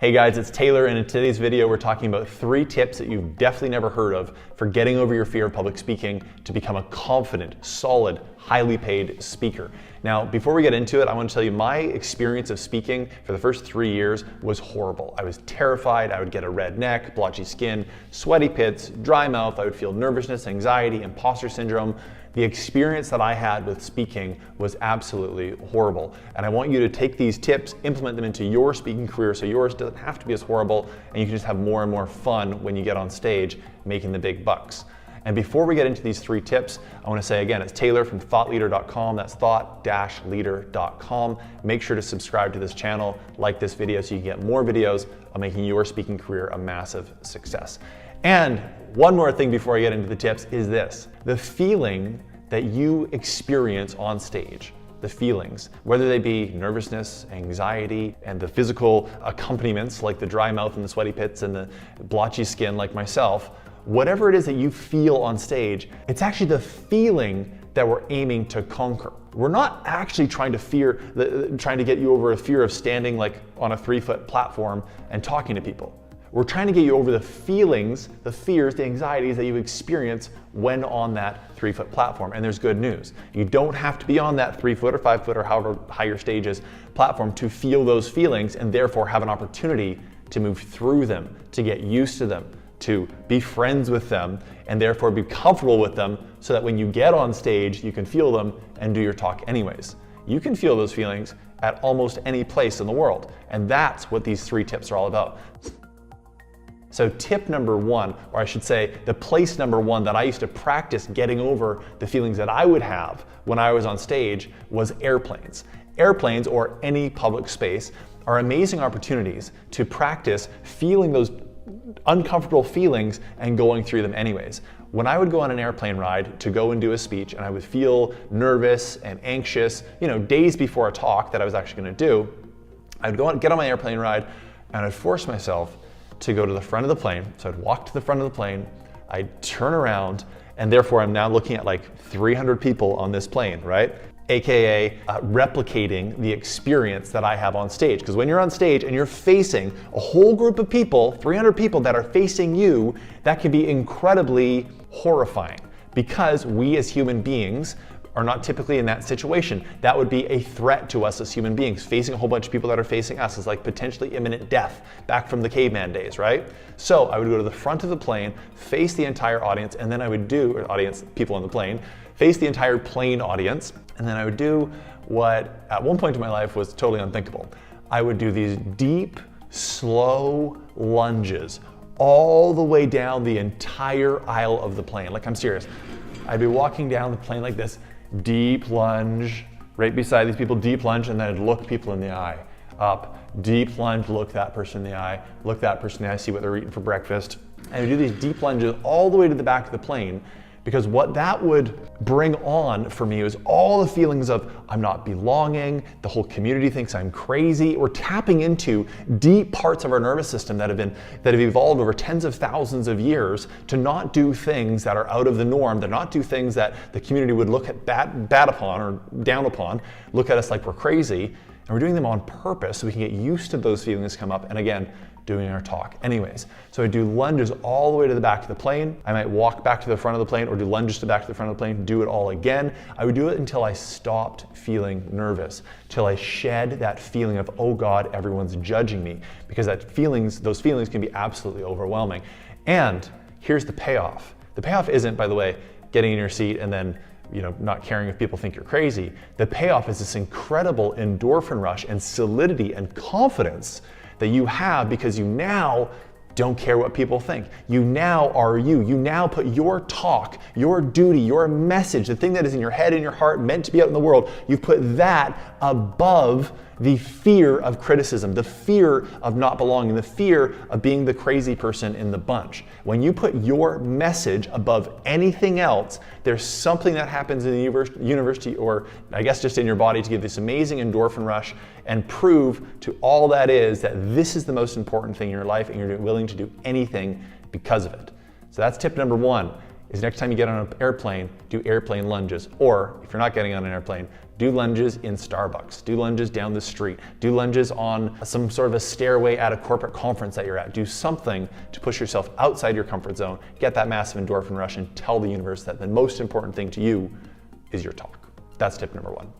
Hey guys, it's Taylor, and in today's video we're talking about 3 tips that you've definitely never heard of for getting over your fear of public speaking to become a confident, solid, highly paid speaker. Now, before we get into it, I want to tell you my experience of speaking for the first 3 years was horrible. I was terrified. I would get a red neck, blotchy skin, sweaty pits, dry mouth. I would feel nervousness, anxiety, imposter syndrome. The experience that I had with speaking was absolutely horrible. And I want you to take these tips, implement them into your speaking career so yours doesn't have to be as horrible and you can just have more and more fun when you get on stage making the big bucks. And before we get into these 3 tips, I want to say again, it's Taylor from thoughtleader.com. That's thought-leader.com. Make sure to subscribe to this channel, like this video so you can get more videos on making your speaking career a massive success. And one more thing before I get into the tips is this: the feeling that you experience on stage, the feelings, whether they be nervousness, anxiety, and the physical accompaniments like the dry mouth and the sweaty pits and the blotchy skin like myself, whatever it is that you feel on stage, it's actually the feeling that we're aiming to conquer. We're not actually trying to get you over a fear of standing like on a 3-foot platform and talking to people. We're trying to get you over the feelings, the fears, the anxieties that you experience when on that 3-foot platform. And there's good news. You don't have to be on that 3-foot or 5-foot or however high your stage is platform to feel those feelings and therefore have an opportunity to move through them, to get used to them, to be friends with them, and therefore be comfortable with them so that when you get on stage, you can feel them and do your talk anyways. You can feel those feelings at almost any place in the world. And that's what these 3 tips are all about. So tip number 1, or I should say the place number 1 that I used to practice getting over the feelings that I would have when I was on stage was airplanes. Airplanes, or any public space, are amazing opportunities to practice feeling those uncomfortable feelings and going through them anyways. When I would go on an airplane ride to go and do a speech and I would feel nervous and anxious, days before a talk that I was actually going to do, I would get on my airplane ride and I'd force myself to go to the front of the plane. So I'd walk to the front of the plane, I'd turn around, and therefore I'm now looking at like 300 people on this plane, right? AKA replicating the experience that I have on stage. Because when you're on stage and you're facing a whole group of people, 300 people that are facing you, that can be incredibly horrifying because we as human beings are not typically in that situation. That would be a threat to us as human beings. Facing a whole bunch of people that are facing us is like potentially imminent death back from the caveman days, right? So I would go to the front of the plane, face the entire audience, and then I would do, people on the plane, face the entire plane audience, and then I would do what at one point in my life was totally unthinkable. I would do these deep, slow lunges all the way down the entire aisle of the plane. Like, I'm serious. I'd be walking down the plane like this, deep lunge, right beside these people, deep lunge, and then I'd look people in the eye. Up, deep lunge, look that person in the eye, look that person in the eye, see what they're eating for breakfast. And I'd do these deep lunges all the way to the back of the plane, because what that would bring on for me was all the feelings of I'm not belonging, the whole community thinks I'm crazy. We're tapping into deep parts of our nervous system that have evolved over tens of thousands of years to not do things that are out of the norm, to not do things that the community would look at bad upon or down upon, look at us like we're crazy. And we're doing them on purpose so we can get used to those feelings come up, and again, doing our talk anyways. So I do lunges all the way to the back of the plane. I might walk back to the front of the plane or do lunges to the back of the front of the plane, do it all again. I would do it until I stopped feeling nervous, till I shed that feeling of, oh God, everyone's judging me, because those feelings can be absolutely overwhelming. And here's the payoff. The payoff isn't, by the way, getting in your seat and then not caring if people think you're crazy. The payoff is this incredible endorphin rush and solidity and confidence that you have because you now don't care what people think. You now are you. You now put your talk, your duty, your message, the thing that is in your head and your heart, meant to be out in the world, you've put that above the fear of criticism, the fear of not belonging, the fear of being the crazy person in the bunch. When you put your message above anything else, there's something that happens in the university, or I guess just in your body, to give this amazing endorphin rush and prove to all that is that this is the most important thing in your life and you're willing to do anything because of it. So that's tip number 1. Is next time you get on an airplane, do airplane lunges. Or if you're not getting on an airplane, Do lunges in Starbucks. Do lunges down the street. Do lunges on some sort of a stairway at a corporate conference that you're at. Do something to push yourself outside your comfort zone, get that massive endorphin rush, and tell the universe that the most important thing to you is your talk. That's tip number 1.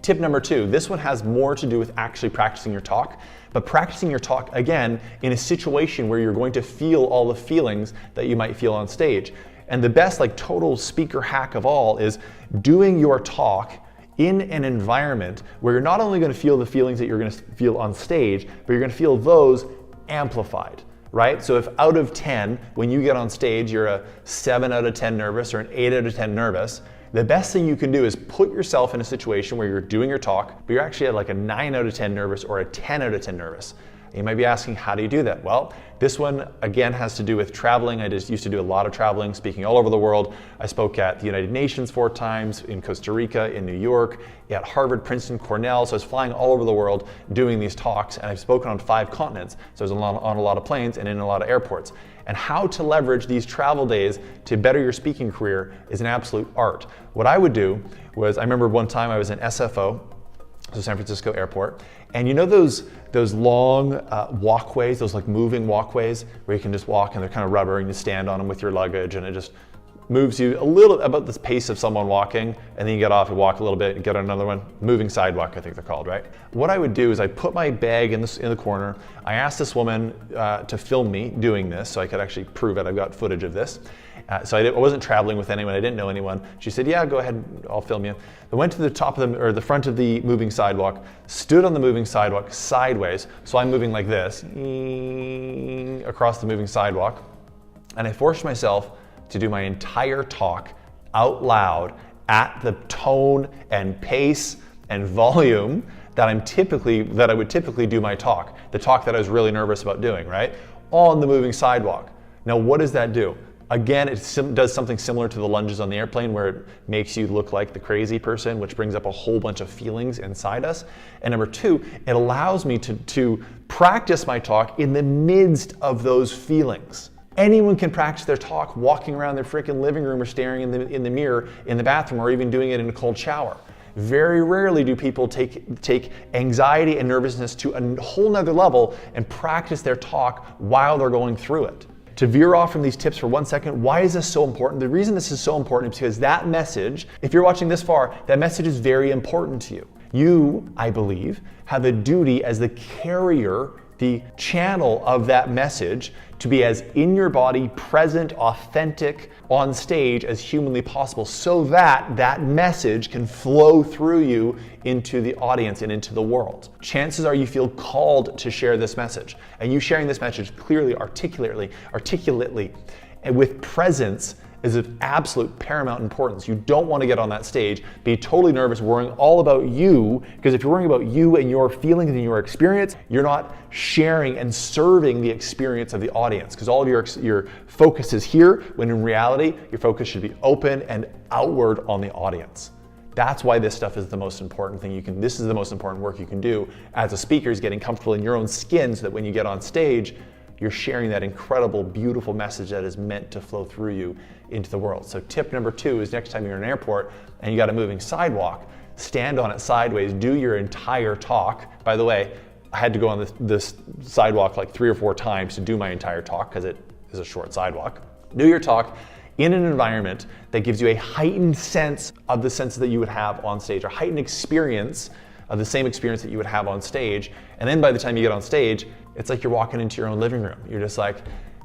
Tip number 2, this one has more to do with actually practicing your talk, but practicing your talk, again, in a situation where you're going to feel all the feelings that you might feel on stage. And the best total speaker hack of all is doing your talk in an environment where you're not only going to feel the feelings that you're going to feel on stage, but you're going to feel those amplified, right? So if out of 10, when you get on stage, you're a 7 out of 10 nervous or an 8 out of 10 nervous, the best thing you can do is put yourself in a situation where you're doing your talk, but you're actually at a 9 out of 10 nervous or a 10 out of 10 nervous. You might be asking, how do you do that? Well, this one again has to do with traveling. I just used to do a lot of traveling, speaking all over the world. I spoke at the United Nations 4 times, in Costa Rica, in New York, at Harvard, Princeton, Cornell. So I was flying all over the world doing these talks, and I've spoken on 5 continents. So I was on a lot of planes and in a lot of airports. And how to leverage these travel days to better your speaking career is an absolute art. What I would do was, I remember one time I was in SFO, so San Francisco Airport, and you know those long walkways, those moving walkways where you can just walk and they're kind of rubber and you stand on them with your luggage and it just moves you a little about the pace of someone walking, and then you get off and walk a little bit and get on another one. Moving sidewalk, I think they're called, right? What I would do is I put my bag in the corner. I asked this woman to film me doing this so I could actually prove it. I've got footage of this. So I wasn't traveling with anyone. I didn't know anyone. She said, "Yeah, go ahead. I'll film you." I went to the top of the front of the moving sidewalk, stood on the moving sidewalk sideways. So I'm moving like this across the moving sidewalk, and I forced myself to do my entire talk out loud at the tone and pace and volume that I would typically do my talk, the talk that I was really nervous about doing, right? On the moving sidewalk. Now, what does that do? Again, it does something similar to the lunges on the airplane, where it makes you look like the crazy person, which brings up a whole bunch of feelings inside us. And number 2, it allows me to practice my talk in the midst of those feelings. Anyone can practice their talk walking around their freaking living room or staring in the mirror in the bathroom, or even doing it in a cold shower. Very rarely do people take anxiety and nervousness to a whole nother level and practice their talk while they're going through it. To veer off from these tips for 1 second, why is this so important? The reason this is so important is because that message, if you're watching this far, that message is very important to you. You, I believe, have a duty as the carrier, the channel of that message, to be as in your body, present, authentic, on stage as humanly possible, so that that message can flow through you into the audience and into the world. Chances are you feel called to share this message, and you sharing this message clearly, articulately, and with presence is of absolute paramount importance. You don't want to get on that stage, be totally nervous, worrying all about you, because if you're worrying about you and your feelings and your experience, you're not sharing and serving the experience of the audience, because all of your focus is here, when in reality, your focus should be open and outward on the audience. That's why this stuff is the most important thing this is the most important work you can do as a speaker, is getting comfortable in your own skin so that when you get on stage, you're sharing that incredible, beautiful message that is meant to flow through you into the world. So tip number 2 is, next time you're in an airport and you got a moving sidewalk, stand on it sideways, do your entire talk. By the way, I had to go on this sidewalk 3 or 4 times to do my entire talk because it is a short sidewalk. Do your talk in an environment that gives you a heightened sense of the sense that you would have on stage, or heightened experience of the same experience that you would have on stage. And then by the time you get on stage, it's like you're walking into your own living room. You're just like,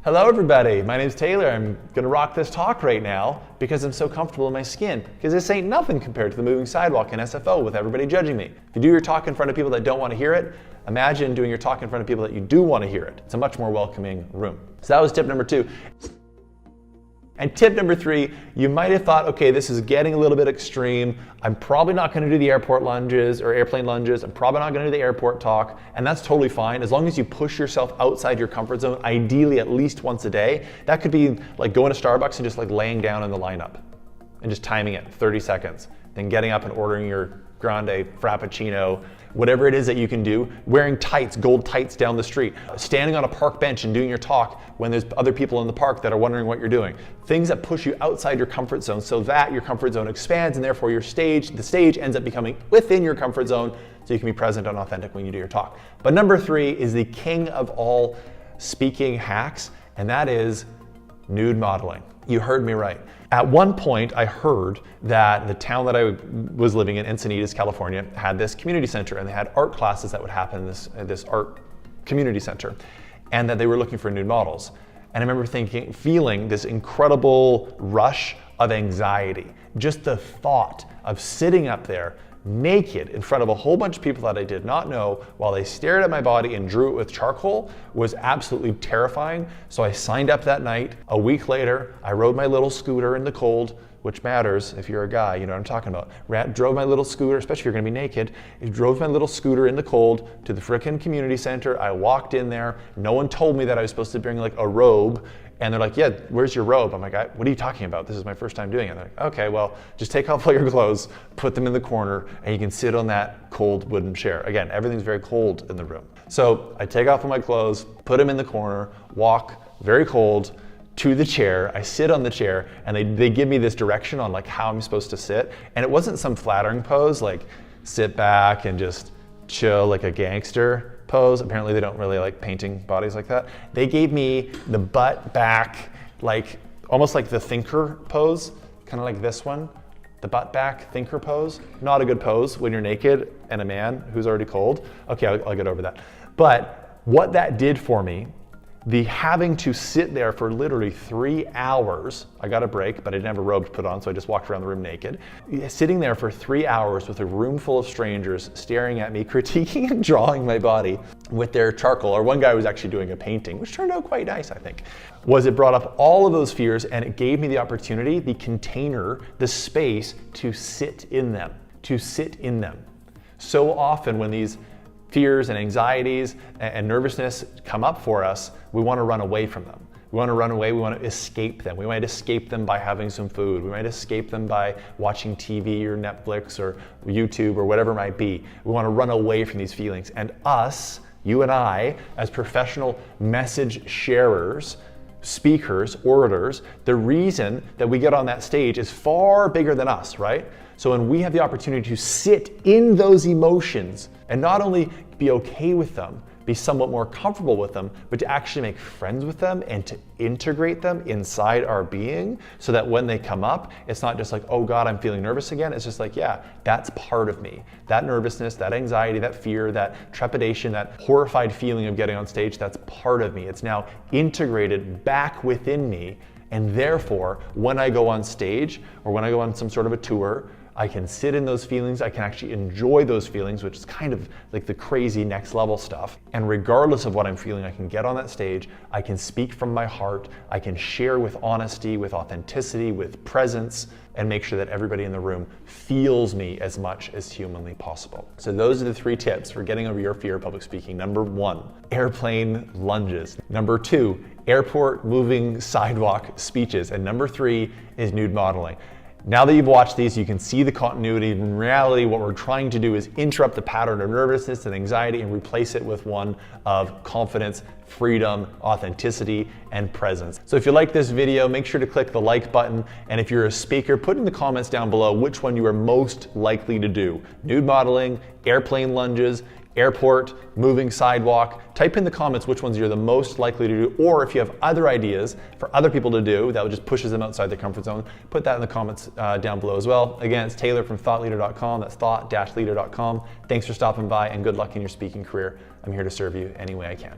"Hello everybody, my name's Taylor. I'm gonna rock this talk right now because I'm so comfortable in my skin." Because this ain't nothing compared to the moving sidewalk in SFO with everybody judging me. If you do your talk in front of people that don't want to hear it, imagine doing your talk in front of people that you do want to hear it. It's a much more welcoming room. So that was tip number 2. And tip number 3, you might have thought, okay, this is getting a little bit extreme. I'm probably not going to do the airport lunges or airplane lunges. I'm probably not going to do the airport talk. And that's totally fine, as long as you push yourself outside your comfort zone, ideally at least once a day. That could be like going to Starbucks and just laying down in the lineup and just timing it 30 seconds. Then getting up and ordering your grande, frappuccino, whatever it is that you can do, wearing tights, gold tights down the street, standing on a park bench and doing your talk when there's other people in the park that are wondering what you're doing. Things that push you outside your comfort zone so that your comfort zone expands and therefore the stage ends up becoming within your comfort zone so you can be present and authentic when you do your talk. But number 3 is the king of all speaking hacks, and that is nude modeling. You heard me right. At one point, I heard that the town that I was living in Encinitas, California, had this community center, and they had art classes that would happen in this art community center, and that they were looking for nude models. And I remember feeling this incredible rush of anxiety. Just the thought of sitting up there naked in front of a whole bunch of people that I did not know while they stared at my body and drew it with charcoal was absolutely terrifying. So I signed up that night. A week later, I rode my little scooter in the cold, which matters if you're a guy, you know what I'm talking about. Drove my little scooter, especially if you're gonna be naked, drove my little scooter in the cold to the frickin' community center. I walked in there. No one told me that I was supposed to bring like a robe. And they're like, yeah, where's your robe? I'm like, what are you talking about? This is my first time doing it. They're like, okay, well, just take off all your clothes, put them in the corner, and you can sit on that cold wooden chair. Again, everything's very cold in the room. So I take off all my clothes, put them in the corner, walk very cold to the chair. I sit on the chair, and they give me this direction on like how I'm supposed to sit. And it wasn't some flattering pose, like sit back and just chill like a gangster pose. Apparently they don't really like painting bodies like that. They gave me the butt back, like almost like the thinker pose, kind of like this one, the butt back thinker pose. Not a good pose when you're naked and a man who's already cold. Okay, I'll get over that. But what that did for me, the having to sit there for literally 3 hours, I got a break, but I didn't have a robe to put on, so I just walked around the room naked. Sitting there for 3 hours with a room full of strangers staring at me, critiquing and drawing my body with their charcoal, or one guy was actually doing a painting, which turned out quite nice, I think, was it brought up all of those fears, and it gave me the opportunity, the container, the space to sit in them, So often when these fears and anxieties and nervousness come up for us, we want to run away from them. We want to run away, we want to escape them. We might escape them by having some food. We might escape them by watching TV or Netflix or YouTube or whatever it might be. We want to run away from these feelings. And us, you and I, as professional message sharers, speakers, orators, the reason that we get on that stage is far bigger than us, right? So when we have the opportunity to sit in those emotions and not only be okay with them, be somewhat more comfortable with them, but to actually make friends with them and to integrate them inside our being so that when they come up, it's not just like, oh God, I'm feeling nervous again. It's just like, yeah, that's part of me. That nervousness, that anxiety, that fear, that trepidation, that horrified feeling of getting on stage, that's part of me. It's now integrated back within me. And therefore, when I go on stage or when I go on some sort of a tour, I can sit in those feelings, I can actually enjoy those feelings, which is kind of like the crazy next level stuff. And regardless of what I'm feeling, I can get on that stage, I can speak from my heart, I can share with honesty, with authenticity, with presence, and make sure that everybody in the room feels me as much as humanly possible. So those are the 3 tips for getting over your fear of public speaking. Number 1, airplane lunges. Number 2, airport moving sidewalk speeches. And number 3 is nude modeling. Now that you've watched these, you can see the continuity. In reality, what we're trying to do is interrupt the pattern of nervousness and anxiety and replace it with one of confidence, freedom, authenticity, and presence. So if you like this video, make sure to click the like button. And if you're a speaker, put in the comments down below which one you are most likely to do. Nude modeling, airplane lunges, airport, moving sidewalk. Type in the comments which ones you're the most likely to do, or if you have other ideas for other people to do that just pushes them outside their comfort zone, put that in the comments down below as well. Again, it's Taylor from thoughtleader.com. That's thought-leader.com. Thanks for stopping by and good luck in your speaking career. I'm here to serve you any way I can.